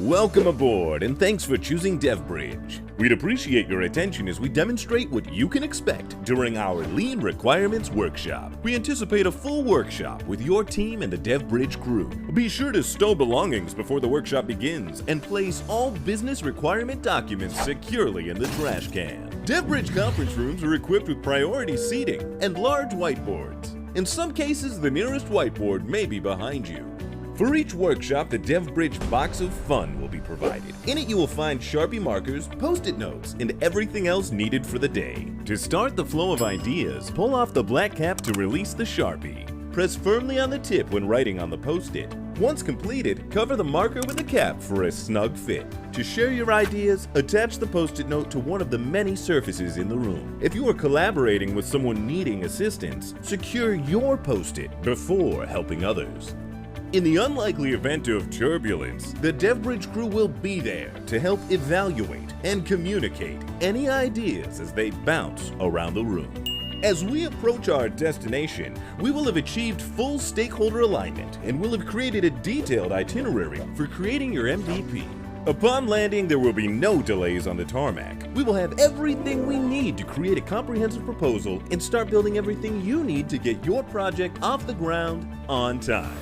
Welcome aboard, and thanks for choosing DevBridge. We'd appreciate your attention as we demonstrate what you can expect during our Lean Requirements Workshop. We anticipate a full workshop with your team and the DevBridge crew. Be sure to stow belongings before the workshop begins and place all business requirement documents securely in the trash can. DevBridge conference rooms are equipped with priority seating and large whiteboards. In some cases, the nearest whiteboard may be behind you. For each workshop, the DevBridge box of fun will be provided. In it, you will find Sharpie markers, Post-it notes, and everything else needed for the day. To start the flow of ideas, pull off the black cap to release the Sharpie. Press firmly on the tip when writing on the Post-it. Once completed, cover the marker with the cap for a snug fit. To share your ideas, attach the Post-it note to one of the many surfaces in the room. If you are collaborating with someone needing assistance, secure your Post-it before helping others. In the unlikely event of turbulence, the DevBridge crew will be there to help evaluate and communicate any ideas as they bounce around the room. As we approach our destination, we will have achieved full stakeholder alignment and will have created a detailed itinerary for creating your MVP. Upon landing, there will be no delays on the tarmac. We will have everything we need to create a comprehensive proposal and start building everything you need to get your project off the ground on time.